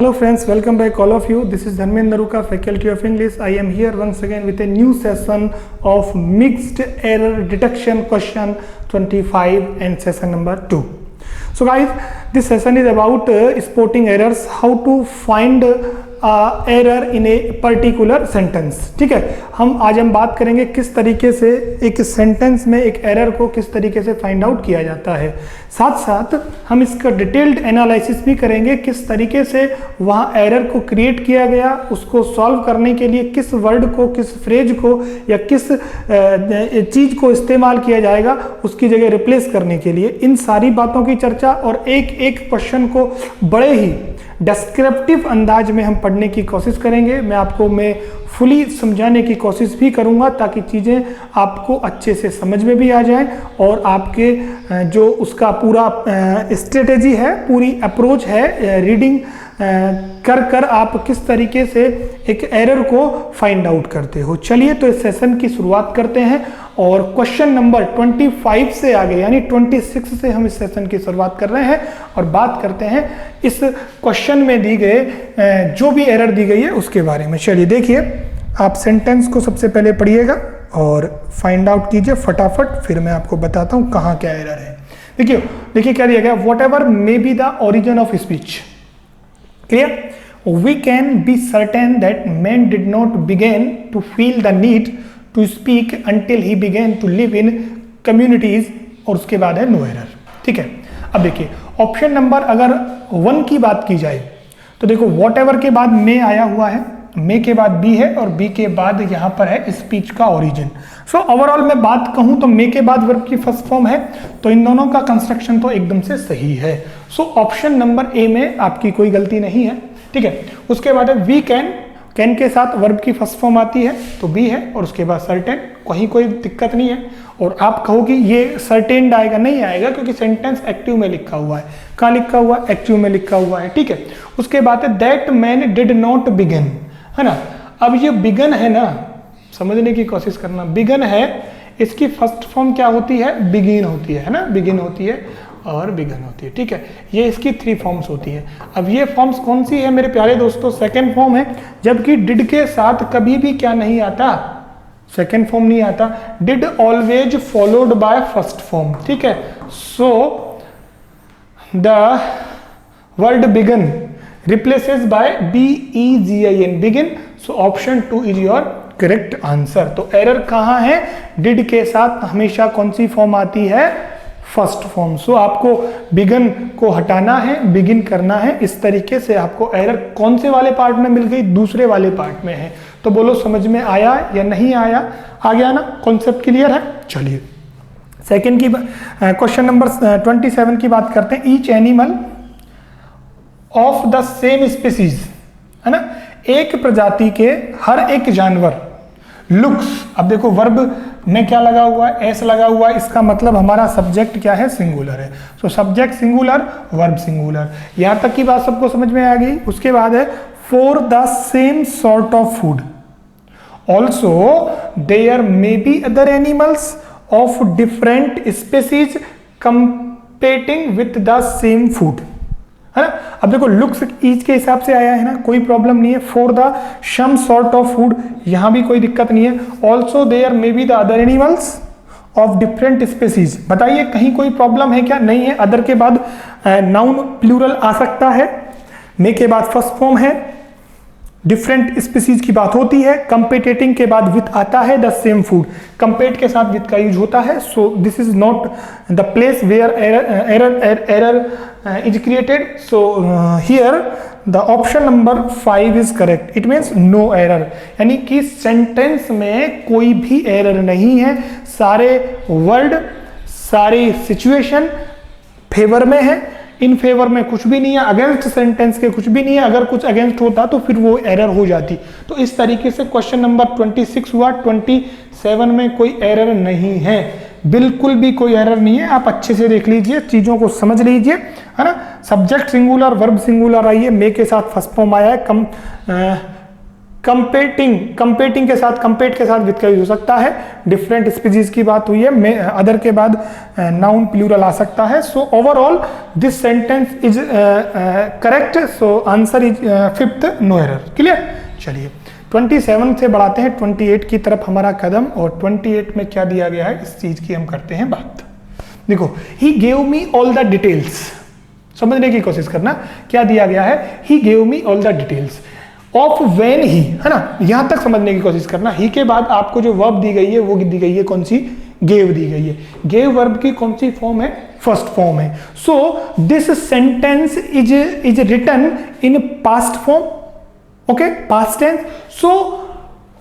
Hello friends, welcome back all of you. This is Dharmendra Naruka, Faculty of English. I am here once again with a new session of mixed error detection question 25 and session number 2. So guys, this session is about spotting errors, how to find error in a particular sentence. ठीक है, आज हम बात करेंगे किस तरीके से एक सेंटेंस में एक एरर को किस तरीके से फाइंड आउट किया जाता है. साथ साथ हम इसका डिटेल्ड एनालिसिस भी करेंगे किस तरीके से वहाँ एरर को क्रिएट किया गया, उसको सॉल्व करने के लिए किस वर्ड को, किस फ्रेज को या किस चीज़ को इस्तेमाल किया जाएगा उसकी जगह रिप्लेस करने के लिए. इन सारी बातों की चर्चा और एक एक क्वेश्चन को बड़े ही डिस्क्रिप्टिव अंदाज में हम पढ़ने की कोशिश करेंगे. मैं फुली समझाने की कोशिश भी करूंगा ताकि चीज़ें आपको अच्छे से समझ में भी आ जाएं और आपके जो उसका पूरा स्ट्रेटेजी है, पूरी अप्रोच है रीडिंग कर आप किस तरीके से एक एरर को फाइंड आउट करते हो. चलिए तो इस सेशन की शुरुआत करते हैं और क्वेश्चन नंबर 25 से आगे यानी 26 से हम इस सेशन की शुरुआत कर रहे हैं और बात करते हैं इस क्वेश्चन में दी गए जो भी एरर दी गई है उसके बारे में. चलिए देखिए, आप सेंटेंस को सबसे पहले पढ़िएगा और फाइंड आउट कीजिए फटाफट, फिर मैं आपको बताता हूँ कहाँ क्या एरर है. देखिए क्या दिया गया, what ever may be the origin of speech. Clear? We can be certain that man did not begin to feel the need to speak until he began to live in communities. और उसके बाद है no error. ठीक है, अब देखिए option number अगर 1 की बात की जाए तो देखो वॉट एवर के बाद मे आया हुआ है, मे के बाद बी है और बी के बाद यहाँ पर है स्पीच का ओरिजिन. सो ओवरऑल मैं बात कहूँ तो मे के बाद वर्ब की फर्स्ट फॉर्म है, तो इन दोनों का कंस्ट्रक्शन तो एकदम से सही है. सो ऑप्शन नंबर ए में आपकी कोई गलती नहीं है. ठीक है, उसके बाद है वी कैन के साथ वर्ब की फर्स्ट फॉर्म आती है तो बी है और उसके बाद सर्टेन, कहीं कोई दिक्कत नहीं है. और आप कहोगे ये सर्टेन्ड आएगा, नहीं आएगा क्योंकि सेंटेंस एक्टिव में लिखा हुआ है. कहाँ लिखा हुआ है? एक्टिव में लिखा हुआ है. ठीक है, उसके बाद है that man did not begin, है ना. अब ये बिगन है ना, समझने की कोशिश करना. बिगन है, इसकी फर्स्ट फॉर्म क्या होती है? बिगिन होती है ना, बिगिन होती है और बिगन होती है. ठीक है, ये इसकी 3 फॉर्म्स होती है. अब ये फॉर्म्स कौन सी है मेरे प्यारे दोस्तों? सेकंड फॉर्म है, जबकि डिड के साथ कभी भी क्या नहीं आता? सेकंड फॉर्म नहीं आता. Did always followed by first form. ठीक है, so the word begun replaces by begin, begin. So option 2 is your correct answer. तो एरर कहाँ है? डिड के साथ हमेशा कौन सी फॉर्म आती है? First form. सो आपको बिगन को हटाना है, बिगिन करना है. इस तरीके से आपको एरर कौन से वाले पार्ट में मिल गई? दूसरे वाले पार्ट में है. तो बोलो समझ में आया या नहीं आया? आ गया ना, कॉन्सेप्ट क्लियर है. चलिए सेकेंड की क्वेश्चन नंबर 27 की बात करते हैं. Each animal of the same species, है ना, एक प्रजाति के हर एक जानवर लुक्स. अब देखो वर्ब में क्या लगा हुआ है? एस लगा हुआ है. इसका मतलब हमारा सब्जेक्ट क्या है? सिंगुलर है. So subject singular, verb singular. यहां तक की बात सबको समझ में आ गई. उसके बाद है for the same sort of food also there may be other animals of different species competing with the same food, है ना. अब देखो लुक्स ईच के हिसाब से आया है ना, कोई प्रॉब्लम नहीं है. For the some sort of food, यहां भी कोई दिक्कत नहीं है. Also there may be the other animals of different species. बताइए कहीं कोई प्रॉब्लम है क्या? नहीं है. अदर के बाद नाउन प्लूरल आ सकता है. मे के बाद फर्स्ट फॉर्म है. डिफरेंट स्पीसीज की बात होती है. कंपेटेटिंग के बाद विथ आता है. द सेम फूड, कंपेट के साथ विथ का यूज होता है. So this is not the place where error is created. So here the option number 5 is correct. It means no error. यानी कि सेंटेंस में कोई भी एरर नहीं है. सारे वर्ड, सारी सिचुएशन फेवर में है. इन फेवर में कुछ भी नहीं है, अगेंस्ट सेंटेंस के कुछ भी नहीं है. अगर कुछ अगेंस्ट होता तो फिर वो एरर हो जाती. तो इस तरीके से क्वेश्चन नंबर 26 हुआ. 27 में कोई एरर नहीं है, बिल्कुल भी कोई एरर नहीं है. आप अच्छे से देख लीजिए, चीजों को समझ लीजिए, है ना. सब्जेक्ट सिंगुलर, वर्ब सिंगुलर आई है. मे के साथ फर्स्ट फॉर्म आया है. कंपेटिंग के साथ, कंपेट के साथ विद का यूज हो सकता है। डिफरेंट स्पीसीज की बात हुई है, अदर के बाद नाउन प्लूरल आ सकता है। So overall this sentence is correct, so answer is fifth, no error. Clear. चलिए 27 से बढ़ाते हैं 28 की तरफ हमारा कदम, और 28 में क्या दिया गया है इस चीज की हम करते हैं बात। देखो, he gave me all the details, समझने की कोशिश करना क्या दिया गया है। He gave me all the details of when he, है ना, यहां तक समझने की कोशिश करना। ही के बाद आपको जो वर्ब दी गई है वो दी गई है कौन सी, गेव दी गई है। गेव वर्ब की कौन सी फॉर्म है, फर्स्ट फॉर्म है। So this sentence is written in past form, okay, past tense. So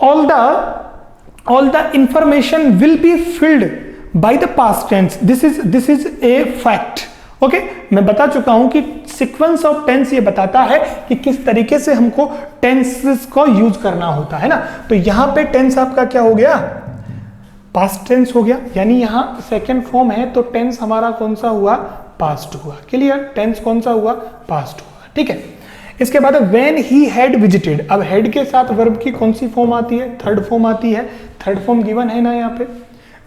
all the information will be filled by the past tense. This is a fact. Okay, मैं बता चुका हूं कि सीक्वेंस ऑफ टेंस ये बताता है कि किस तरीके से हमको टेंसेस को यूज करना होता है ना। तो यहां पे टेंस आपका क्या हो गया, पास्ट टेंस हो गया, यानी यहां सेकंड फॉर्म है तो टेंस हमारा कौन सा हुआ, पास्ट हुआ। क्लियर, टेंस कौन सा हुआ, पास्ट हुआ। ठीक है, इसके बाद व्हेन ही हैड विजिटेड, अब हैड के साथ वर्ब की कौन सी फॉर्म आती है, थर्ड फॉर्म आती है। थर्ड फॉर्म गिवन है ना, यहाँ पे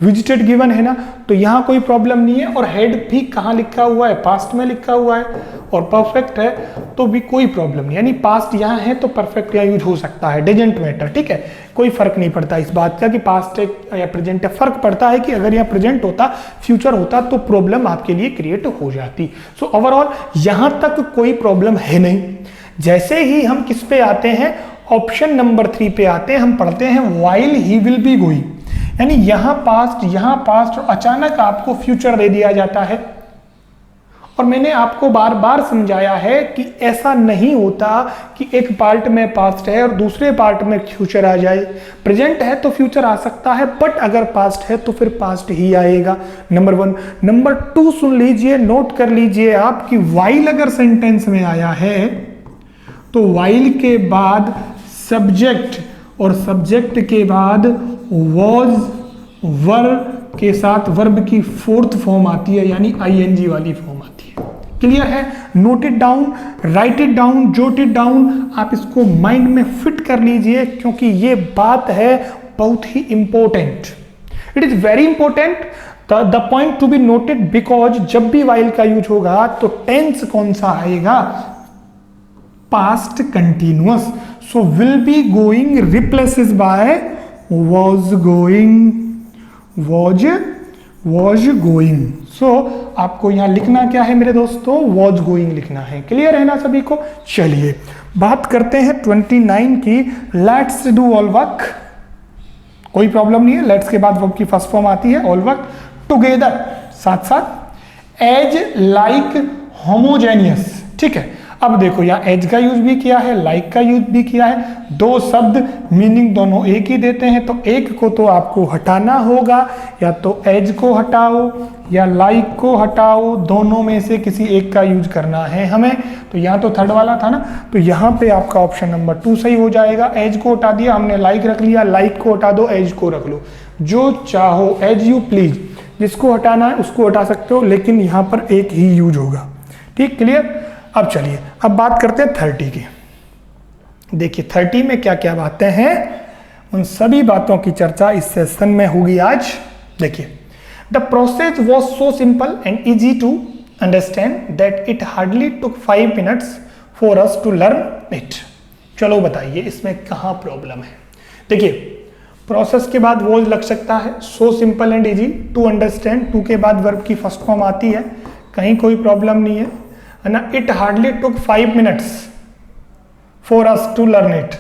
विजिटेड गिवन है ना, तो यहाँ कोई प्रॉब्लम नहीं है। और हेड भी कहाँ लिखा हुआ है, पास्ट में लिखा हुआ है, और परफेक्ट है तो भी कोई प्रॉब्लम नहीं, यानी पास्ट यहाँ है तो परफेक्ट यहाँ यूज हो सकता है, डजंट मैटर। ठीक है, कोई फर्क नहीं पड़ता इस बात का कि पास्ट है या प्रेजेंट है। फर्क पड़ता है कि अगर यहाँ प्रेजेंट होता, फ्यूचर होता तो प्रॉब्लम आपके लिए क्रिएट हो जाती। सो ओवरऑल यहाँ तक कोई प्रॉब्लम है नहीं। जैसे ही हम किस पे आते हैं, ऑप्शन नंबर 3 पे आते हैं, हम पढ़ते हैं while he will be going, यानी यहां पास्ट और अचानक आपको फ्यूचर दे दिया जाता है। और मैंने आपको बार बार समझाया है कि ऐसा नहीं होता कि एक पार्ट में पास्ट है और दूसरे पार्ट में फ्यूचर आ जाए। प्रेजेंट है तो फ्यूचर आ सकता है, बट अगर पास्ट है तो फिर पास्ट ही आएगा। नंबर 1। नंबर 2 सुन लीजिए, नोट कर लीजिए आप कि व्हाइल अगर सेंटेंस में आया है तो व्हाइल के बाद सब्जेक्ट, और सब्जेक्ट के बाद वॉज, वर के साथ वर्ब की फोर्थ फॉर्म आती है, यानी आईएनजी वाली फॉर्म आती है। क्लियर है, note it down, write it down, jot it down, आप इसको माइंड में फिट कर लीजिए, क्योंकि ये बात है बहुत ही important. It is very important, the point to be noted, because जब भी व्हाइल का यूज होगा तो टेंस कौन सा आएगा, past continuous. So will be going replaces by was going। So आपको यहां लिखना क्या है मेरे दोस्तों, was going लिखना है। क्लियर है ना सभी को। चलिए बात करते हैं 29 की, लेट्स डू ऑल वर्क। कोई प्रॉब्लम नहीं है, लेट्स के बाद वर्ब की फर्स्ट फॉर्म आती है, ऑल वर्क टुगेदर, साथ साथ, एज, लाइक, होमोजेनियस। ठीक है, अब देखो यहाँ एज का यूज भी किया है, लाइक का यूज भी किया है, दो शब्द मीनिंग दोनों एक ही देते हैं, तो एक को तो आपको हटाना होगा, या तो एज को हटाओ या लाइक को हटाओ, दोनों में से किसी एक का यूज करना है हमें। तो यहाँ तो थर्ड वाला था ना, तो यहाँ पे आपका ऑप्शन नंबर 2 सही हो जाएगा। एज को हटा दिया हमने, लाइक रख लिया, लाइक को हटा दो, एज को रख लो, जो चाहो, एज यू प्लीज, जिसको हटाना है उसको हटा सकते हो, लेकिन यहाँ पर एक ही यूज होगा। ठीक, क्लियर। अब चलिए अब बात करते हैं 30 की। देखिए 30 में क्या क्या बातें हैं, उन सभी बातों की चर्चा इस सेशन में होगी आज। देखिए, the process was so simple and easy to understand that it hardly took 5 minutes for us to learn it. चलो बताइए इसमें कहाँ प्रॉब्लम है। देखिए प्रोसेस के बाद वॉज लग सकता है, so simple and easy to understand, to के बाद वर्ब की फर्स्ट फॉर्म आती है, कहीं कोई प्रॉब्लम नहीं है ना। It hardly took 5 minutes for us to learn it,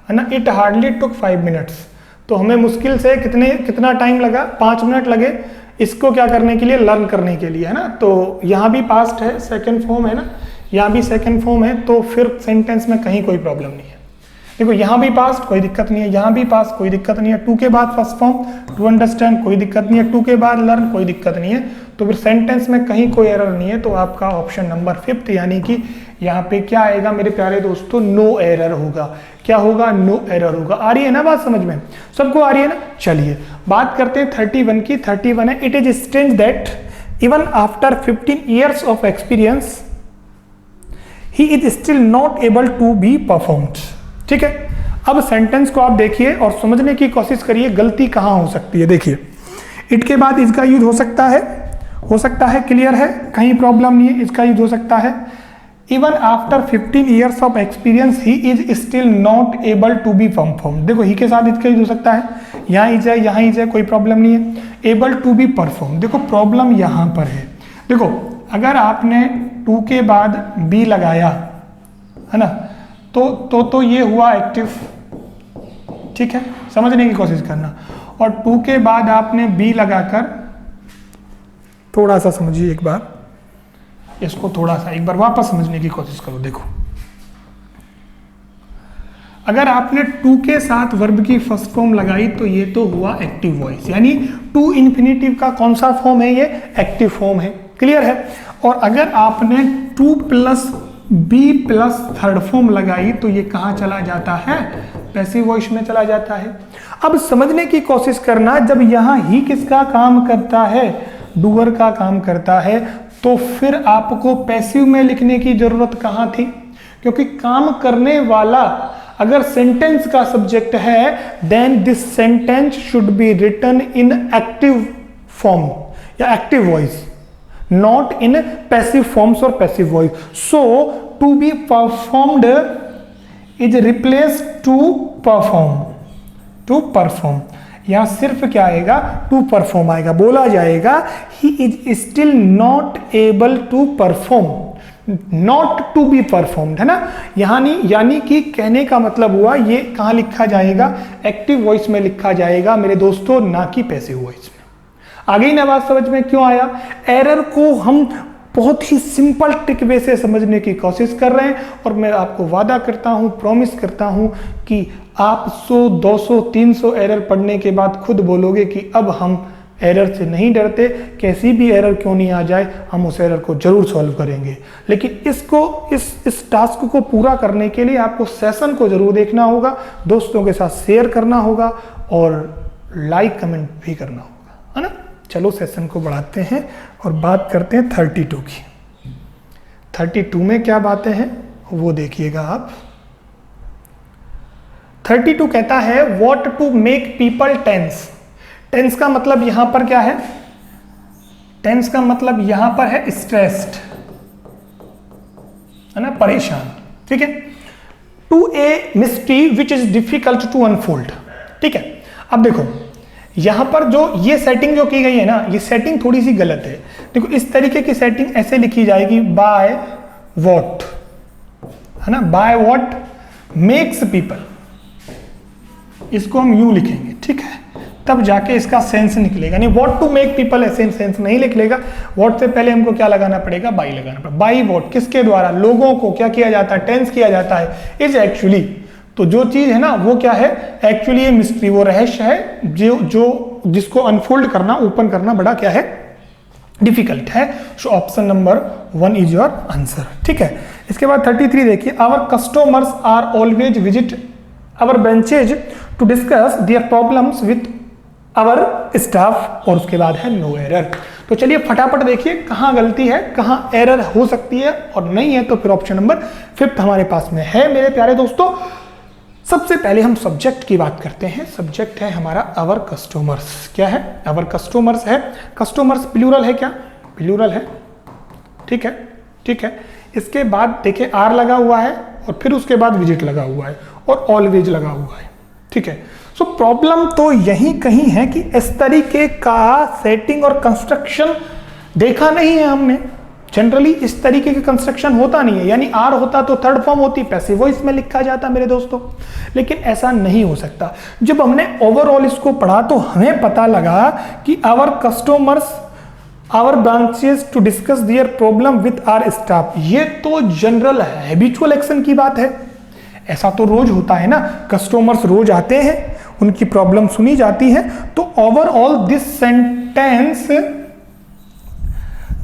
है ना। इट हार्डली टुक 5 मिनट्स, तो हमें मुश्किल से कितना टाइम लगा, 5 मिनट लगे इसको क्या करने के लिए, लर्न करने के लिए, है ना। तो यहाँ भी पास्ट है, सेकंड फॉर्म है ना, यहाँ भी सेकंड फॉर्म है, तो फिर सेंटेंस में कहीं कोई प्रॉब्लम नहीं है। देखो यहाँ भी पास्ट, कोई दिक्कत नहीं है, यहाँ भी पास्ट, कोई दिक्कत नहीं है, टू के बाद फर्स्ट फॉर्म, टू अंडरस्टैंड, कोई दिक्कत नहीं है, टू के बाद लर्न, कोई दिक्कत नहीं है, तो फिर सेंटेंस में कहीं कोई एरर नहीं है। तो आपका ऑप्शन नंबर 5 यानी कि यहाँ पे क्या आएगा मेरे प्यारे दोस्तों, नो एरर होगा। क्या होगा, नो एरर होगा। आ रही है ना बात समझ में, सबको आ रही है ना। चलिए बात करते हैं 31 की। 31 है, it is strange that even after 15 years of experience he is still not able to be performed. ठीक है, अब सेंटेंस को आप देखिए और समझने की कोशिश करिए गलती कहाँ हो सकती है। देखिए इट के बाद इसका यूज हो सकता है, क्लियर है, कहीं प्रॉब्लम नहीं है, इसका यूज हो सकता है। Even after 15 years of experience he is still not able to be perform. देखो ही के साथ इसका यूज हो सकता है, यहाँ ही जाए कोई प्रॉब्लम नहीं है। एबल टू बी परफॉर्म, देखो प्रॉब्लम यहाँ पर है। देखो अगर आपने टू के बाद बी लगाया है ना, तो ये हुआ एक्टिव, ठीक है, समझने की कोशिश करना। और टू के बाद आपने बी लगाकर, थोड़ा सा समझिए एक बार इसको, थोड़ा सा एक बार वापस समझने की कोशिश करो। देखो अगर आपने टू के साथ वर्ब की फर्स्ट फॉर्म लगाई तो ये तो हुआ एक्टिव वॉइस, यानी टू इन्फिनेटिव का कौन सा फॉर्म है, ये एक्टिव फॉर्म है, क्लियर है। और अगर आपने to plus be plus third form लगाई तो ये कहाँ चला जाता है, पैसिव वॉइस में चला जाता है। अब समझने की कोशिश करना, जब यहाँ ही किसका काम करता है, डूअर का काम करता है, तो फिर आपको पैसिव में लिखने की जरूरत कहाँ थी, क्योंकि काम करने वाला अगर सेंटेंस का सब्जेक्ट है then this sentence should be written in active form या active voice, not in passive forms और passive voice. So to be performed is replace to perform. यहां सिर्फ क्या आएगा, टू परफॉर्म आएगा, बोला जाएगा he is still not able to perform, not to be performed, है ना। यानी कि कहने का मतलब हुआ ये कहां लिखा जाएगा, एक्टिव वॉइस में लिखा जाएगा मेरे दोस्तों, ना कि पैसिव वॉइस में। आगे ही ना बात समझ में क्यों आया। एरर को हम बहुत ही सिंपल ट्रिक वे से समझने की कोशिश कर रहे हैं, और मैं आपको वादा करता हूं, प्रॉमिस करता हूं कि आप 100, 200, 300 एरर पढ़ने के बाद खुद बोलोगे कि अब हम एरर से नहीं डरते, कैसी भी एरर क्यों नहीं आ जाए हम उस एरर को जरूर सॉल्व करेंगे। लेकिन इस टास्क को पूरा करने के लिए आपको सेशन को जरूर देखना होगा, दोस्तों के साथ शेयर करना होगा और लाइक कमेंट भी करना होगा, है ना। चलो सेशन को बढ़ाते हैं और बात करते हैं 32 की। 32 में क्या बातें हैं वो देखिएगा आप। 32 कहता है what to make people tense. Tense का मतलब यहां पर क्या है, टेंस का मतलब यहां पर है स्ट्रेस्ड, है ना, परेशान, ठीक है। To a mystery which is difficult to unfold, ठीक है। अब देखो यहां पर जो ये सेटिंग जो की गई है ना, ये सेटिंग थोड़ी सी गलत है। देखो इस तरीके की सेटिंग ऐसे लिखी जाएगी, बाय व्हाट, है ना, बाय व्हाट मेक्स पीपल, इसको हम यू लिखेंगे, ठीक है, तब जाके इसका सेंस निकलेगा। नहीं व्हाट टू मेक पीपल ऐसे सेंस नहीं निकलेगा। व्हाट से पहले हमको क्या लगाना पड़ेगा, बाई लगाना पड़ेगा। बाई व्हाट, किसके द्वारा, लोगों को क्या किया जाता है, टेंस किया जाता है। इज एक्चुअली, तो जो चीज है ना वो क्या है, एक्चुअली ये मिस्ट्री, वो रहस्य है जो जिसको अनफोल्ड करना, ओपन करना बड़ा क्या है, डिफिकल्ट है। So option number 1 is your answer, ठीक है। इसके बाद 33 देखिए, our customers are always visit our branches to discuss their problems with our staff, और उसके बाद है नो एरर। तो चलिए फटाफट देखिए कहाँ गलती है, कहाँ एरर हो सकती है, और नहीं है तो फिर ऑप्शन नंबर 5 हमारे पास में है मेरे प्यारे दोस्तों। सबसे पहले हम सब्जेक्ट की बात करते हैं। सब्जेक्ट है हमारा आवर कस्टमर्स। क्या है, आवर कस्टमर्स है। कस्टमर्स प्लूरल है क्या, प्लूरल है, ठीक है, ठीक है। इसके बाद देखिए आर लगा हुआ है और फिर उसके बाद विजिट लगा हुआ है और ऑलवेज लगा हुआ है, ठीक है। सो प्रॉब्लम तो यही कहीं है कि इस तरीके का सेटिंग और कंस्ट्रक्शन देखा नहीं है हमने। जनरली इस तरीके का कंस्ट्रक्शन होता नहीं है, यानी आर होता तो थर्ड फॉर्म होती, पैसिव वॉइस में लिखा जाता मेरे दोस्तों, लेकिन ऐसा नहीं हो सकता। जब हमने ओवरऑल इसको पढ़ा तो हमें पता लगा कि our customers our branches to discuss their problem with our staff, ये तो जनरल हैबिचुअल एक्शन की बात है। ऐसा तो रोज होता है ना, कस्टमर्स रोज आते हैं, उनकी प्रॉब्लम सुनी जाती है। तो overall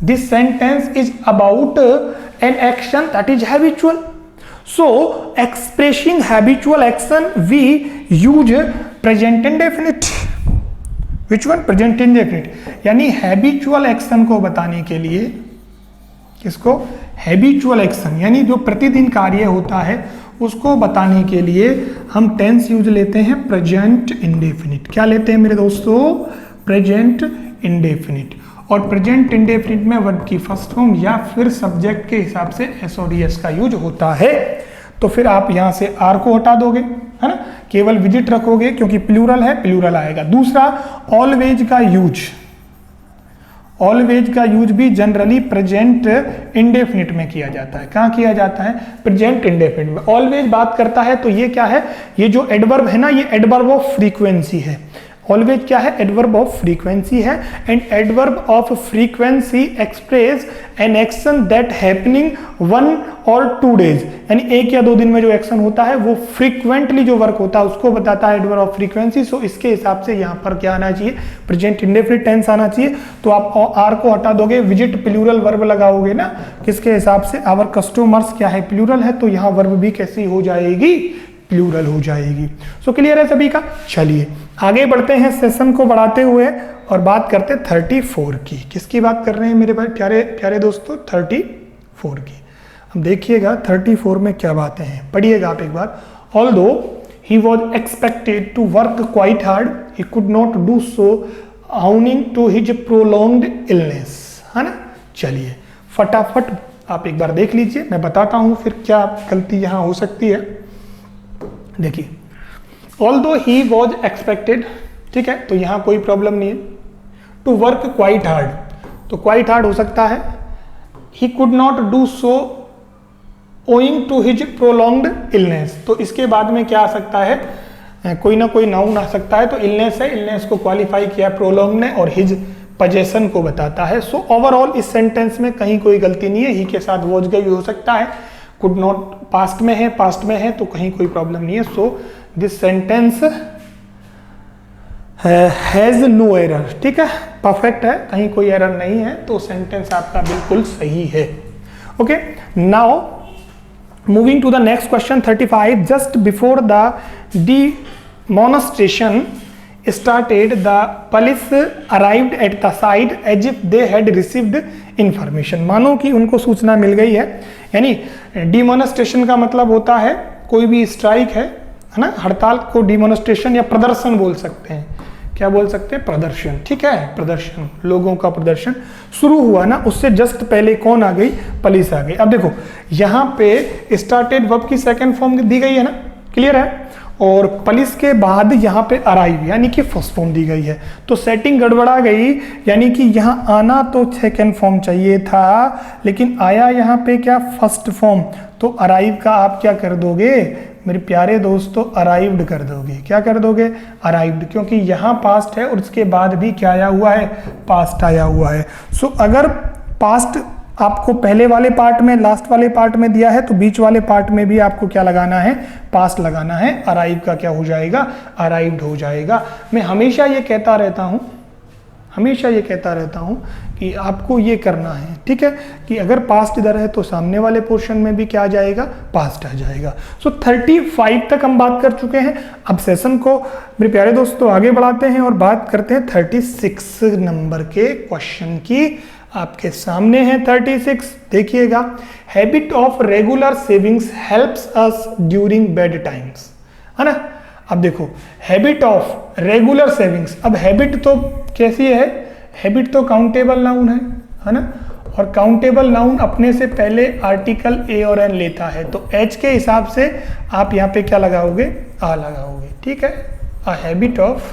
this sentence is about an action that is habitual. So expressing habitual action we use present indefinite. Which one? Present indefinite. यानी habitual action को बताने के लिए किसको, habitual action यानी जो प्रतिदिन कार्य होता है उसको बताने के लिए हम टेंस यूज लेते हैं प्रेजेंट इंडेफिनिट। क्या लेते हैं मेरे दोस्तों? Present indefinite. और प्रेजेंट इंडेफिनिट में वर्ब की फर्स्ट फॉर्म या फिर सब्जेक्ट के हिसाब से एस और एस का यूज होता है। तो फिर आप यहां से आर को हटा दोगे, है ना, केवल विजिट रखोगे क्योंकि प्लूरल है, प्लूरल आएगा। दूसरा, ऑलवेज का यूज, ऑलवेज का यूज भी जनरली प्रेजेंट इंडेफिनिट में किया जाता है। कहां किया जाता है? प्रेजेंट इंडेफिनिट में। ऑलवेज बात करता है तो ये क्या है? ये जो एडवर्ब है ना, ये एडवर्ब ऑफ फ्रीक्वेंसी है। ऑलवेज क्या है? एडवर्ब ऑफ फ्रीक्वेंसी है। And adverb of frequency express an action that happening 1 और 2 डेज, यानी 1 या 2 दिन में जो एक्शन होता है वो फ्रीक्वेंटली जो वर्क होता है उसको बताता है एडवर्ब ऑफ फ्रीक्वेंसी। सो इसके हिसाब से यहाँ पर क्या आना चाहिए? प्रेजेंट इंडेफिनिट टेंस आना चाहिए। तो आप आर को हटा दोगे, विजिट प्लूरल वर्ब लगाओगे ना, किसके हिसाब से? आवर कस्टमर्स क्या है? प्लूरल है, तो यहाँ वर्ब भी कैसी हो जाएगी? प्लूरल हो जाएगी। सो क्लियर है सभी का? चलिए आगे बढ़ते हैं सेशन को बढ़ाते हुए और बात करते हैं 34 की। किसकी बात कर रहे हैं मेरे भाई प्यारे प्यारे दोस्तों? 34 की। अब देखिएगा 34 में क्या बातें हैं, पढ़िएगा आप एक बार। Although he was expected to work quite hard, he could not do so owing to his prolonged illness, है ना। चलिए फटाफट आप एक बार देख लीजिए, मैं बताता हूं फिर क्या गलती यहां हो सकती है। देखिए, ऑल्दो ही वॉज एक्सपेक्टेड, ठीक है, तो यहां कोई प्रॉब्लम नहीं है। टू वर्क क्वाइट हार्ड, तो क्वाइट हार्ड हो सकता है। He could not do so owing to his prolonged illness, तो इसके बाद में क्या आ सकता है? कोई ना कोई नाउन आ सकता है। तो इलनेस है, इलनेस को क्वालिफाई किया प्रोलॉन्ग ने और हिज पोजेशन को बताता है। सो ओवरऑल इस सेंटेंस में कहीं कोई गलती नहीं है। ही के साथ वॉज गई हो सकता है, कुड नॉट पास्ट में है, पास्ट में है तो कहीं कोई प्रॉब्लम नहीं है। So this sentence has no error, ठीक है, परफेक्ट है, कहीं कोई एरर नहीं है, तो सेंटेंस आपका बिल्कुल सही है। Okay, now moving to the next question 35। Just before the demonstration started, the police arrived at the site as if they had received information। मानो कि उनको सूचना मिल गई है। यानी डिमोनस्ट्रेशन का मतलब होता है कोई भी स्ट्राइक है ना, हड़ताल को डिमोनस्ट्रेशन या प्रदर्शन बोल सकते हैं। क्या बोल सकते हैं? प्रदर्शन, ठीक है, प्रदर्शन, लोगों का प्रदर्शन शुरू हुआ ना, उससे जस्ट पहले कौन आ गई? पुलिस आ गई। अब देखो यहाँ पे स्टार्टेड वर्ब की सेकंड फॉर्म दी गई है ना, क्लियर है, और पुलिस के बाद यहाँ पे अराइव यानी कि फर्स्ट फॉर्म दी गई है। तो सेटिंग गड़बड़ा गई, यानी कि यहाँ आना तो सेकंड फॉर्म चाहिए था, लेकिन आया यहाँ पे क्या? First form. तो अराइव का आप क्या कर दोगे मेरे प्यारे दोस्तों? अराइव्ड कर दोगे। क्या कर दोगे? अराइव्ड, क्योंकि यहाँ पास्ट है और उसके बाद भी क्या आया हुआ है? पास्ट आया हुआ है। सो अगर पास्ट आपको पहले वाले पार्ट में, लास्ट वाले पार्ट में दिया है, तो बीच वाले पार्ट में भी आपको क्या लगाना है? पास्ट लगाना है। अराइव का क्या हो जाएगा? अराइव्ड हो जाएगा। मैं हमेशा ये कहता रहता हूँ, हमेशा ये कहता रहता हूँ कि आपको ये करना है, ठीक है, कि अगर पास्ट इधर है तो सामने वाले पोर्शन में भी क्या आ जाएगा? पास्ट आ जाएगा। सो 35 तक हम बात कर चुके हैं। अब सेशन को मेरे प्यारे दोस्तों आगे बढ़ाते हैं और बात करते हैं 36 नंबर के क्वेश्चन की। आपके सामने है 36, देखिएगा। Habit of regular savings helps us during bad times, है ना। अब देखो, हैबिट ऑफ रेगुलर सेविंग्स, अब हैबिट तो कैसी है? हैबिट तो काउंटेबल नाउन है ना, और काउंटेबल नाउन अपने से पहले आर्टिकल ए और एन लेता है, तो एच के हिसाब से आप यहाँ पे क्या लगाओगे? आ लगाओगे, ठीक है। अ हैबिट ऑफ,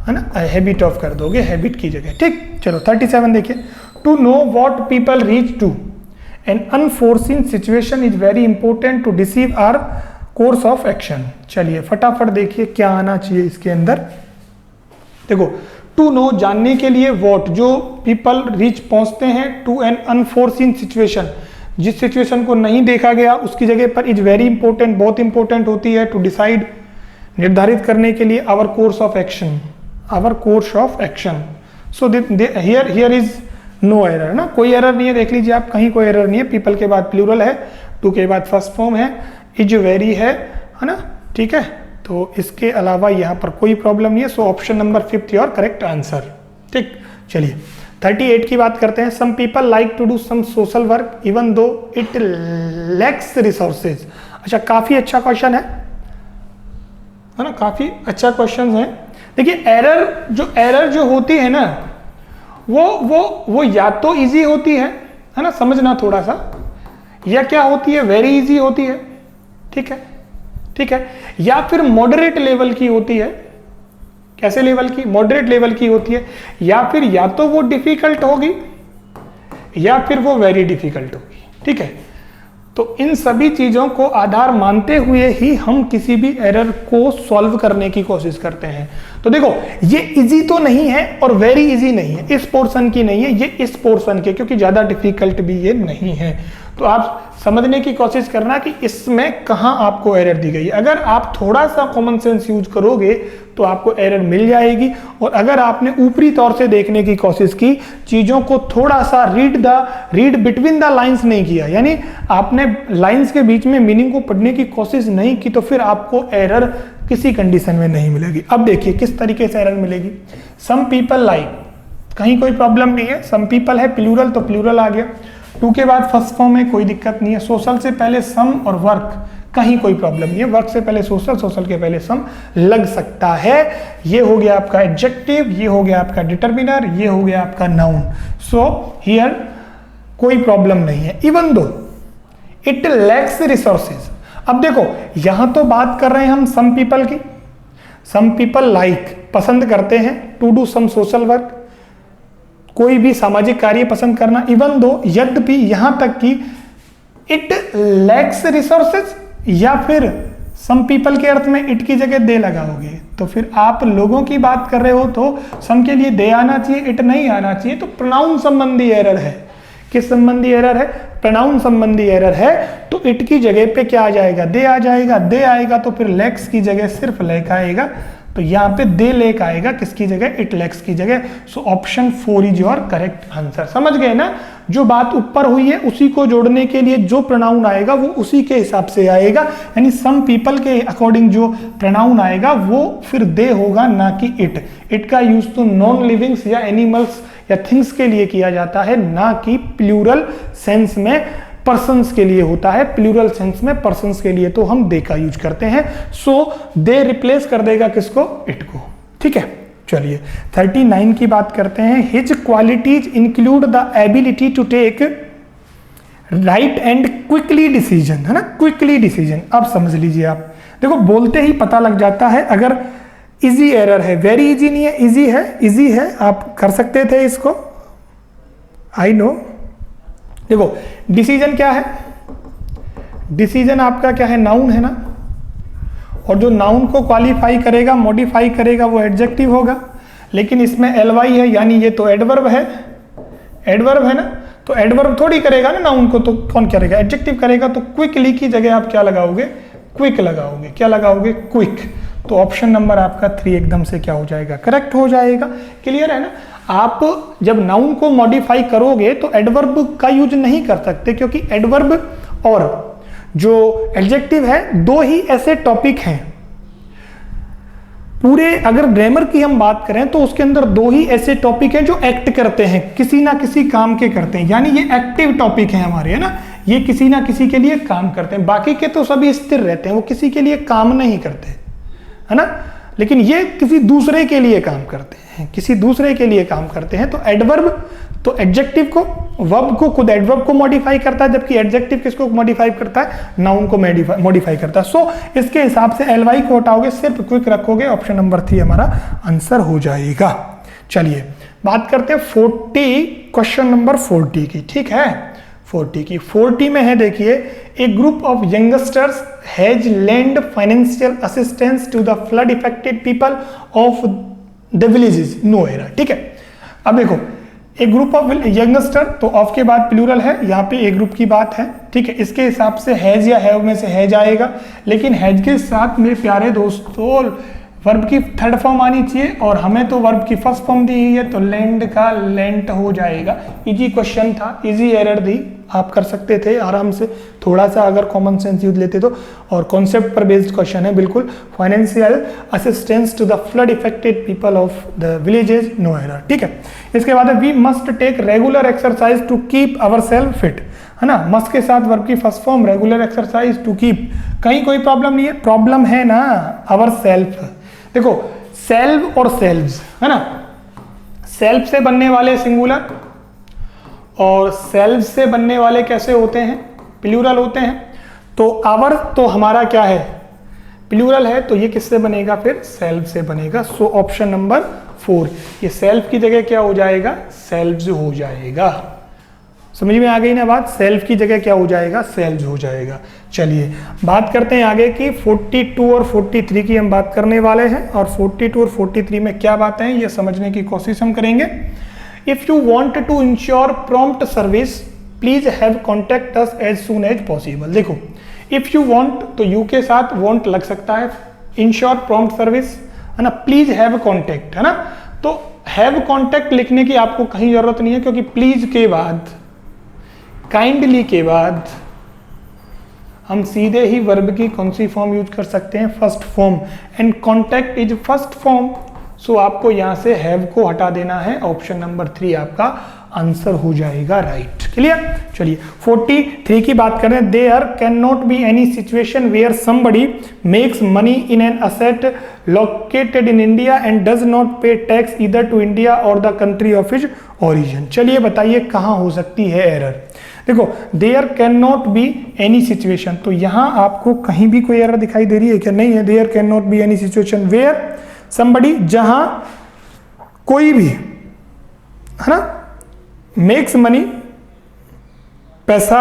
है ना, अ हैबिट ऑफ कर दोगे हैबिट की जगह, ठीक। चलो 37 देखिए। To know what people reach to an unforeseen situation is very important to deceive our course of action. चलिए फटाफट देखिए क्या आना चाहिए इसके अंदर। देखो, टू नो जानने के लिए, वॉट जो पीपल रीच पहुंचते हैं, टू एन अनफोर्सिन सिचुएशन जिस सिचुएशन को नहीं देखा गया उसकी जगह पर इज वेरी इंपॉर्टेंट, बहुत इंपॉर्टेंट होती है, टू डिसाइड निर्धारित करने के लिए, our course of action, our course of action. So here is no error ना, कोई एरर नहीं है, देख लीजिए आप, कहीं कोई एरर नहीं है। पीपल के बाद प्लूरल है, टू के बाद फर्स्ट फॉर्म है, इज वेरी है ना, ठीक है। तो इसके अलावा यहाँ पर कोई प्रॉब्लम नहीं है। So option number 5 your correct answer, ठीक। चलिए 38 की बात करते हैं। Some people like to do some social work even though it lacks resources. अच्छा, काफी अच्छा क्वेश्चन है ना, काफी अच्छा क्वेश्चन है। देखिए एरर जो होती है ना वो या तो इजी होती है ना, समझना थोड़ा सा, या क्या होती है, वेरी इजी होती है। ठीक है, या फिर मॉडरेट लेवल की होती है। कैसे लेवल की? मॉडरेट लेवल की होती है। या फिर या तो वो डिफिकल्ट होगी या फिर वो वेरी डिफिकल्ट होगी। ठीक है, तो इन सभी चीजों को आधार मानते हुए ही हम किसी भी एरर को सॉल्व करने की कोशिश करते हैं। तो देखो, ये इजी तो नहीं है और वेरी इजी नहीं है, इस पोर्शन की नहीं है, ये इस पोर्शन के, क्योंकि ज्यादा डिफिकल्ट भी ये नहीं है। तो आप समझने की कोशिश करना कि इसमें कहां आपको एरर दी गई है। अगर आप थोड़ा सा कॉमन सेंस यूज करोगे तो आपको एरर मिल जाएगी, और अगर आपने ऊपरी तौर से देखने की कोशिश की, चीजों को थोड़ा सा रीड बिटवीन द लाइंस नहीं किया, यानी आपने लाइंस के बीच में मीनिंग को पढ़ने की कोशिश नहीं की, तो फिर आपको एरर किसी कंडीशन में नहीं मिलेगी। अब देखिए किस तरीके से एरर मिलेगी। सम पीपल लाइक, कहीं कोई प्रॉब्लम नहीं है, सम पीपल है, प्लूरल तो प्लूरल आ गया। टू के बाद फर्स्ट फॉर्म में कोई दिक्कत नहीं है। सोशल से पहले सम और वर्क, कहीं कोई प्रॉब्लम नहीं है। वर्क से पहले सोशल, सोशल के पहले सम लग सकता है। ये हो गया आपका एडजेक्टिव, ये हो गया आपका डिटर्मिनर, ये हो गया आपका नाउन। सो हियर कोई प्रॉब्लम नहीं है, even though it lacks resources. अब देखो, यहां तो बात कर रहे हैं हम सम पीपल की। सम पीपल लाइक, पसंद करते हैं, to do some social work, कोई भी सामाजिक कार्य पसंद करना। इवन दो, यद्यपि यहां तक कि इट लैक्स रिसोर्सेज, या फिर सम पीपल के अर्थ में इट की जगह दे लगाओगे, तो फिर आप लोगों की बात कर रहे हो तो सम के लिए दे आना चाहिए, इट नहीं आना चाहिए। तो प्रोनाउन संबंधी एरर है। किस संबंधी एरर है? प्रोनाउन संबंधी एरर है। तो इट की जगह पे क्या आ जाएगा? दे आ जाएगा। दे आएगा तो फिर लैक्स की जगह सिर्फ लैक आएगा, तो यहां पे दे लेक आएगा, किसकी जगह? इट लैक्स की जगह। So option 4 is your correct answer. समझ गए ना? जो बात ऊपर हुई है उसी को जोड़ने के लिए जो प्रोनाउन आएगा वो उसी के हिसाब से आएगा, यानी सम पीपल के अकॉर्डिंग जो प्रोनाउन आएगा वो फिर दे होगा, ना कि इट। इट का यूज तो नॉन लिविंग्स या एनिमल्स या थिंग्स के लिए किया जाता है, ना कि प्लूरल सेंस में पर्सन्स के लिए होता है। प्लूरल सेंस में पर्सन्स के लिए तो हम दे का यूज करते हैं। सो दे रिप्लेस कर देगा किसको? इट को। ठीक है, चलिए 39 की बात करते हैं। His qualities include the ability to take right and quickly decision, है ना? Quickly decision. अब समझ लीजिए आप, देखो बोलते ही पता लग जाता है अगर इजी एरर है। वेरी इजी नहीं है, इजी है, इजी है, आप कर सकते थे इसको, आई नो। देखो डिसीजन क्या है? डिसीजन आपका क्या है? नाउन है ना, और जो नाउन को क्वालिफाई करेगा, मॉडिफाई करेगा, वो एडजेक्टिव होगा। लेकिन इसमें एलवाई है, यानी ये तो एडवर्ब है। एडवर्ब है ना, तो एडवर्ब थोड़ी करेगा ना नाउन को, तो कौन करेगा? एडजेक्टिव करेगा। तो क्विकली की जगह आप क्या लगाओगे? क्विक लगाओगे। क्या लगाओगे? क्विक। तो ऑप्शन नंबर आपका 3 एकदम से क्या हो जाएगा? करेक्ट हो जाएगा। क्लियर है ना? आप जब नाउन को मॉडिफाई करोगे तो एडवर्ब का यूज नहीं कर सकते, क्योंकि एडवर्ब और जो एडजेक्टिव है दो ही ऐसे टॉपिक हैं पूरे। अगर ग्रामर की हम बात करें तो उसके अंदर दो ही ऐसे टॉपिक हैं जो एक्ट करते हैं, किसी ना किसी काम के करते हैं, यानी ये एक्टिव टॉपिक है हमारे, है ना? ये किसी ना किसी के लिए काम करते हैं। बाकी के तो सभी स्थिर रहते हैं, वो किसी के लिए काम नहीं करते, है ना? लेकिन ये किसी दूसरे के लिए काम करते हैं, किसी दूसरे के लिए काम करते हैं। तो एडवर्ब तो एडजेक्टिव को, वर्ब को खुद एडवर्ब को मॉडिफाई करता है, जबकि एडजेक्टिव किसको मॉडिफाई करता है? नाउन को मॉडिफाई करता है। सो इसके हिसाब से एलवाई को हटाओगे, सिर्फ क्विक रखोगे, ऑप्शन नंबर 3 हमारा आंसर हो जाएगा। चलिए बात करते हैं 40, क्वेश्चन नंबर 40 की। ठीक है, 40 की। 40 में है, देखिए, a group of youngsters has lend financial assistance to the flood affected people of the villages no era. ठीक है, अब देखो एक ग्रुप ऑफ यंगस्टर, तो ऑफ के बाद प्लूरल है, यहाँ पे एक ग्रुप की बात है। ठीक है, इसके हिसाब से हैज या हैव में से हैज आएगा, लेकिन हैज के साथ मेरे प्यारे दोस्तों वर्ब की थर्ड फॉर्म आनी चाहिए, और हमें तो वर्ब की फर्स्ट फॉर्म दी है, तो लैंड का लेंट हो जाएगा। इजी क्वेश्चन था, इजी एरर दी, आप कर सकते थे आराम से, थोड़ा सा अगर कॉमन सेंस यूज लेते तो। और कॉन्सेप्ट पर बेस्ड क्वेश्चन है बिल्कुल। Financial assistance to the flood affected people of the villages, no error, ठीक है। इसके बाद we must take regular exercise to keep our self fit, है ना। मस्ट के साथ वर्ब की first form, regular exercise to keep, कहीं कोई प्रॉब्लम नहीं है, प्रॉब्लम है ना अवर सेल्फ। देखो सेल्फ और सेल्व्स, है ना, सेल्फ से बनने वाले सिंगुलर और सेल्फ से बनने वाले कैसे होते हैं, प्लूरल होते हैं। तो आवर तो हमारा क्या है, प्लूरल है, तो ये किससे बनेगा, फिर सेल्फ से बनेगा। सो ऑप्शन नंबर 4, ये सेल्फ की जगह क्या हो जाएगा, सेल्व्स हो जाएगा। समझ में आ गई ना बात, सेल्फ की जगह क्या हो जाएगा, सेल्व्स हो जाएगा। चलिए बात करते हैं आगे की 42 और 43 की हम बात करने वाले हैं। और 42 और 43 में क्या बातें हैं ये समझने की कोशिश हम करेंगे। If you want to ensure prompt service please have contact us as soon as possible. देखो इफ यू वांट, तो यू के साथ वांट लग सकता है, इंश्योर प्रॉम्प्ट सर्विस, है ना, प्लीज हैव कॉन्टेक्ट, है ना। तो हैव कॉन्टेक्ट लिखने की आपको कहीं जरूरत नहीं है, क्योंकि प्लीज के बाद, काइंडली के बाद हम सीधे ही वर्ब की कौन सी फॉर्म यूज कर सकते हैं, first form, and contact is first form. So आपको यहां से हैव को हटा देना है, ऑप्शन नंबर 3 आपका आंसर हो जाएगा, राइट। क्लियर। चलिए 43 की बात करें। There can not be any situation where somebody makes money in an asset located in India and does not pay tax either to India or the country of his origin. चलिए बताइए कहां हो सकती है एरर। देखो there can not be any situation, तो यहां आपको कहीं भी कोई एरर दिखाई दे रही है क्या, नहीं है। There can not be any situation where somebody, जहां कोई भी, है ना, मेक्स मनी, पैसा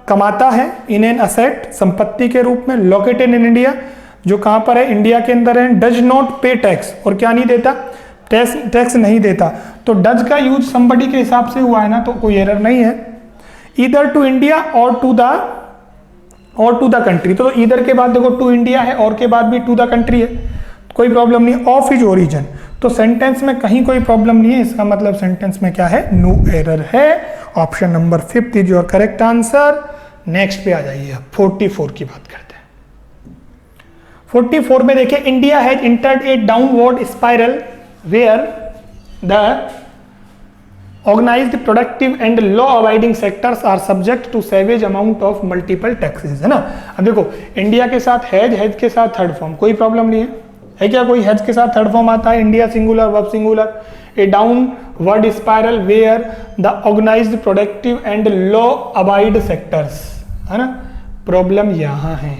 कमाता है, इन एन असेट, संपत्ति के रूप में, लोकेटेड इन इंडिया, जो कहां पर है, इंडिया के अंदर है, डज नॉट पे टैक्स, और क्या नहीं देता, टैक्स नहीं देता। तो डज का यूज समबडी के हिसाब से हुआ है ना, तो कोई एरर नहीं है। ईदर टू इंडिया और टू द कंट्री, तो ईदर के बाद देखो टू इंडिया है और के बाद भी टू द कंट्री है, कोई प्रॉब्लम नहीं। ऑफ हिज ओरिजिन, तो सेंटेंस में कहीं कोई प्रॉब्लम नहीं है, इसका मतलब सेंटेंस में क्या है, नो एरर है। Option number 5 is your correct answer. Next पे आ जाइए, 44 की बात करते हैं। 44 में देखिए, India has entered a downward spiral where the organized, productive and law abiding sectors are subject to savage amount of multiple taxes, है ना। अब देखो इंडिया के साथ हैज के साथ थर्ड फॉर्म, कोई प्रॉब्लम नहीं है क्या, कोई हैज के साथ थर्ड फॉर्म आता है, India singular, verb singular, a downward spiral where the organised, productive and law abide sectors, है ना। प्रॉब्लम यहाँ है,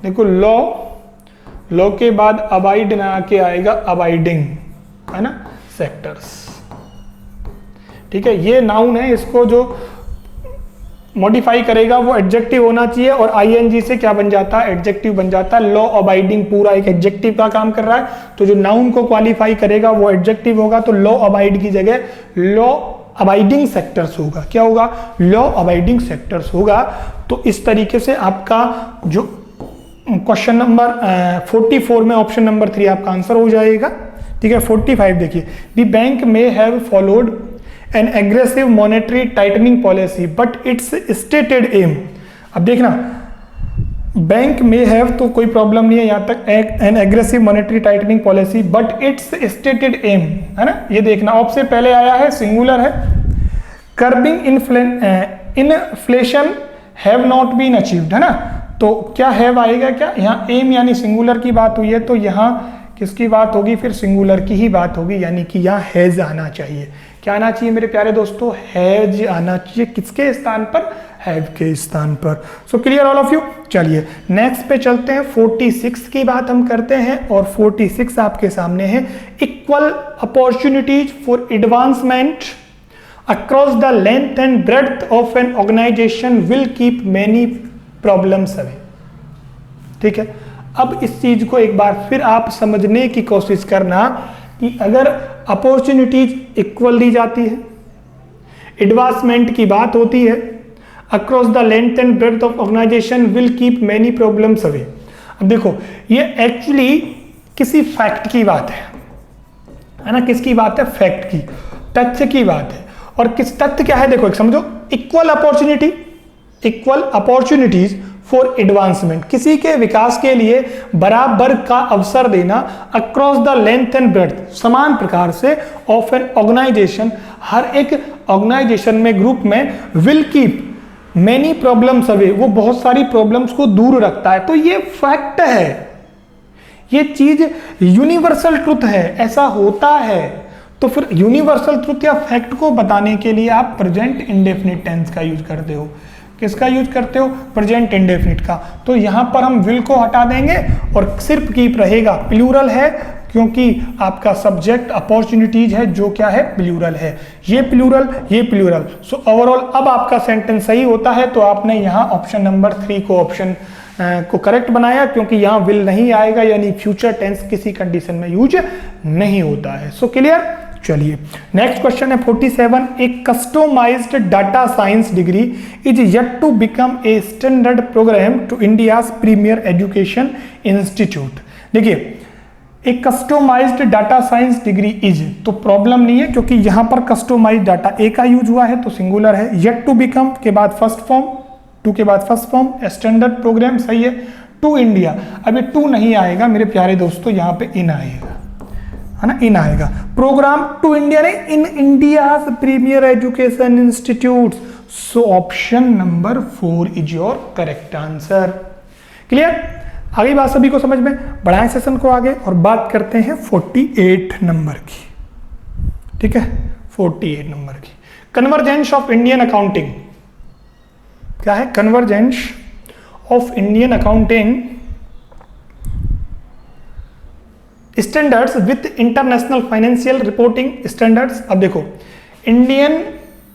देखो लॉ के बाद अबाइड ना आके आएगा अबाइडिंग, है ना, सेक्टर्स, ठीक है। ये नाउन है, इसको जो मॉडिफाई करेगा वो एडजेक्टिव होना चाहिए, और आईएनजी से क्या बन जाता है, एडजेक्टिव बन जाता है। लॉ अबाइडिंग पूरा एक एडजेक्टिव का काम कर रहा है, तो जो नाउन को क्वालिफाई करेगा वो एडजेक्टिव होगा, तो लॉ अबाइड की जगह लॉ अबाइडिंग सेक्टर्स होगा। क्या होगा, लॉ अबाइडिंग सेक्टर्स होगा। तो इस तरीके से आपका जो क्वेश्चन नंबर 44 में ऑप्शन नंबर 3 आपका आंसर हो जाएगा, ठीक है। 45 देखिए, द बैंक में have followed an aggressive monetary tightening policy but its stated aim, अब देखना बैंक में हैव तो कोई प्रॉब्लम नहीं है यहाँ तक, an aggressive monetary tightening policy but its stated aim, है ना। ये देखना ऑफ से पहले आया है, सिंगुलर है, curbing inflation have not been achieved, है ना। तो क्या हैव आएगा, क्या यहाँ एम यानी सिंगुलर की बात हुई है, तो यहाँ किसकी बात होगी, फिर सिंगुलर की ही बात होगी, यानी कि यहाँ हैज आना चाहिए। क्या आना चाहिए मेरे प्यारे दोस्तों, हैज आना चाहिए, किसके स्थान पर, हैव के स्थान पर। So clear all of you. चलिए नेक्स्ट पे चलते हैं, 46 की बात हम करते हैं, और 46 आपके सामने है, equal opportunities for advancement across the length and breadth of an organisation will keep many problems away, ठीक है। अब इस चीज को एक बार फिर आप समझने की कोशिश करना कि अगर अपॉर्चुनिटीज इक्वल दी जाती है, एडवांसमेंट की बात होती है, across the length and breadth of organisation will keep many problems away. अब देखो ये एक्चुअली किसी फैक्ट की बात है ना, किसकी बात है, फैक्ट की, तथ्य की बात है। और किस तथ्य क्या है, देखो एक समझो, equal opportunity, equal opportunities for advancement, किसी के विकास के लिए बराबर का अवसर देना across the length and breadth, समान प्रकार से ऑफ एन ऑर्गेनाइजेशन, हर एक ऑर्गेनाइजेशन में ग्रुप में, will keep many problems away, वो बहुत सारी प्रॉब्लम्स को दूर रखता है। तो ये फैक्ट है, ये चीज यूनिवर्सल ट्रुथ है, ऐसा होता है। तो फिर यूनिवर्सल ट्रुथ या फैक्ट को बताने के लिए आप प्रेजेंट इंडेफिनिट टेंस का यूज करते हो। किसका यूज करते हो? प्रेजेंट इंडेफिनिट का। तो यहां पर हम विल को हटा देंगे और सिर्फ कीप रहेगा, प्लूरल है क्योंकि आपका सब्जेक्ट अपॉर्चुनिटीज है जो क्या है? प्लूरल है। ये प्लूरल, ये प्लूरल। सो ओवरऑल अब आपका सेंटेंस सही होता है। तो आपने यहाँ ऑप्शन नंबर 3 को ऑप्शन को करेक्ट बनाया क्योंकि यहाँ विल नहीं आएगा, यानी फ्यूचर टेंस किसी कंडीशन में यूज नहीं होता है। So clear? चलिए नेक्स्ट क्वेश्चन है 47। A customized data science degree is yet to become a standard program to India's premier education institute. देखिए एक customized data science degree is, तो प्रॉब्लम नहीं है क्योंकि यहां पर कस्टमाइज्ड डाटा ए का यूज हुआ है तो सिंगुलर है। येट टू बिकम के बाद फर्स्ट फॉर्म, टू के बाद फर्स्ट फॉर्म, स्टैंडर्ड प्रोग्राम सही है, टू इंडिया। अब ये टू नहीं आएगा मेरे प्यारे दोस्तों, यहाँ पे इन आएगा, है ना, इन आएगा। प्रोग्राम टू इंडिया नहीं, in India premier education institute. So option number 4 is your correct answer. Clear? आगे बात सभी को समझ में? बढ़ाएं सेशन को आगे और बात करते हैं 48 नंबर की। ठीक है, 48 नंबर की कन्वर्जेंस ऑफ इंडियन अकाउंटिंग। क्या है? Convergence of Indian accounting standards with international financial reporting standards. अब देखो इंडियन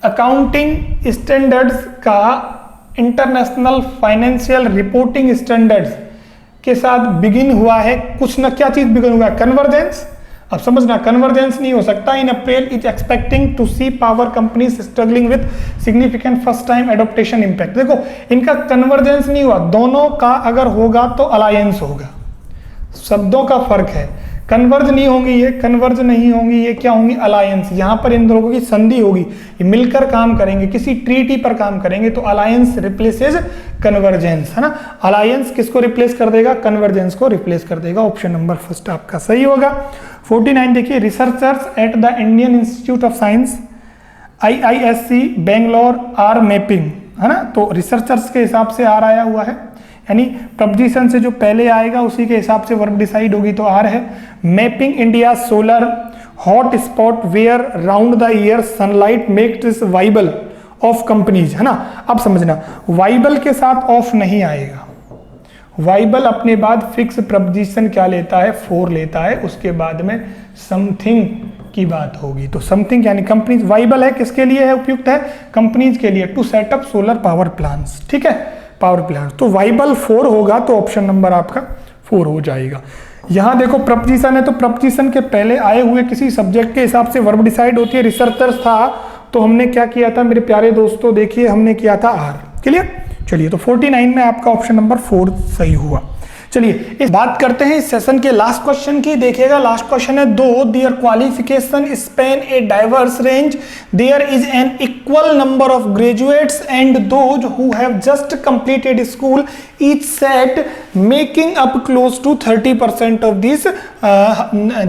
अकाउंटिंग स्टैंडर्ड्स का इंटरनेशनल फाइनेंशियल रिपोर्टिंग स्टैंडर्ड्स के साथ बिगिन हुआ है कुछ ना, क्या चीज बिगिन हुआ है? कन्वर्जेंस। अब समझना, कन्वर्जेंस नहीं हो सकता। In April is expecting to see power companies struggling with significant first time adaptation impact. देखो इनका कन्वर्जेंस नहीं हुआ, दोनों का अगर होगा तो अलायंस होगा। शब्दों का फर्क है, कन्वर्ज नहीं होंगी ये, कन्वर्ज नहीं होंगी ये, क्या होंगी? अलायंस। यहां पर इन दोनों की संधि होगी, ये मिलकर काम करेंगे, किसी ट्रीटी पर काम करेंगे। तो अलायंस रिप्लेसेस कन्वर्जेंस, है ना। अलायंस किसको रिप्लेस कर देगा? कन्वर्जेंस को रिप्लेस कर देगा। ऑप्शन नंबर फर्स्ट आपका सही होगा। 49 देखिए, researchers at the Indian Institute of Science IISc Bangalore are mapping, है ना। तो रिसर्चर्स के हिसाब से आर आया हुआ है, यानी प्रपोजिशन से जो पहले आएगा उसी के हिसाब से वर्ब डिसाइड होगी, तो आर है। Mapping India solar hot spot where round the year sunlight makes this viable of companies, है ना। अब समझना, वाइबल के साथ ऑफ नहीं आएगा। वाइबल अपने बाद फिक्स प्रपोजिशन क्या लेता है? फॉर लेता है, उसके बाद में समथिंग की बात होगी। तो समथिंग यानी कंपनीज। वाइबल है किसके लिए है? उपयुक्त है कंपनीज के लिए, to set up solar power plants. ठीक है, पावर प्लांट। तो वाइबल 4 होगा, तो ऑप्शन नंबर आपका 4 हो जाएगा। यहां देखो प्रपोजिशन है, तो प्रपोजिशन के पहले आए हुए किसी सब्जेक्ट के हिसाब से वर्ब डिसाइड होती है। रिसर्चर्स था तो हमने क्या किया था मेरे प्यारे दोस्तों? देखिए हमने किया था आर। क्लियर? चलिए, तो 49 में आपका ऑप्शन नंबर 4 सही हुआ। चलिए इस बात करते हैं इस सेशन के लास्ट क्वेश्चन की। देखिएगा लास्ट क्वेश्चन है, though their qualification span a diverse range, there is an equal number of graduates and those who have just completed school each set making up close to 30% of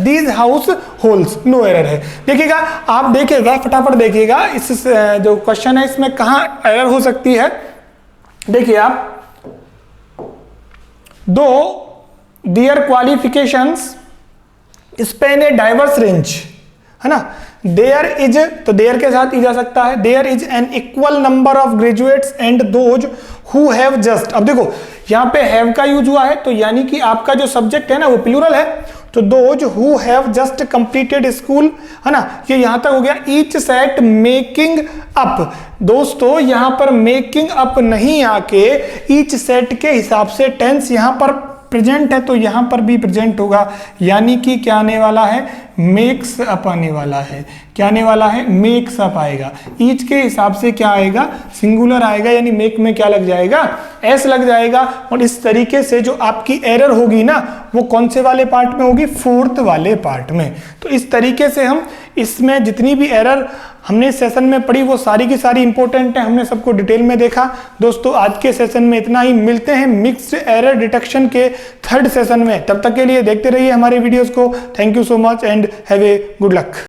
these households. No error है। देखिएगा, आप देखिएगा फटाफट देखिएगा इस जो question है इसमें कहां एरर हो सकती है। देखिए आप, though their qualifications span a diverse range, है ना। देयर इज, तो देयर के साथ इज आ सकता है। There is an equal number of graduates and those who have just. अब देखो यहां पे हैव का यूज हुआ है, तो यानी कि आपका जो सब्जेक्ट है ना वो प्लूरल है। तो those who have just completed school, है ना, ये यहां तक हो गया। Each set making up. दोस्तों यहां पर मेकिंग अप नहीं आके ईच सेट के हिसाब से टेंस यहां पर प्रेजेंट है, तो यहां पर भी प्रेजेंट होगा, यानी कि क्या आने वाला है? मेक्स अप आने वाला है। क्या आने वाला है? मेक्स अप आएगा। ईच के हिसाब से क्या आएगा? सिंगुलर आएगा, यानी मेक में क्या लग जाएगा? एस लग जाएगा। और इस तरीके से जो आपकी एरर होगी ना, वो कौन से वाले पार्ट में होगी? फोर्थ वाले पार्ट में। तो इस तरीके से हम इसमें जितनी भी एरर हमने सेशन में पढ़ी वो सारी की सारी इंपॉर्टेंट है, हमने सबको डिटेल में देखा। दोस्तों आज के सेशन में इतना ही, मिलते हैं मिक्स्ड एरर डिटेक्शन के थर्ड सेशन में। तब तक के लिए देखते रहिए हमारे वीडियोस को। Thank you so much and have a good luck.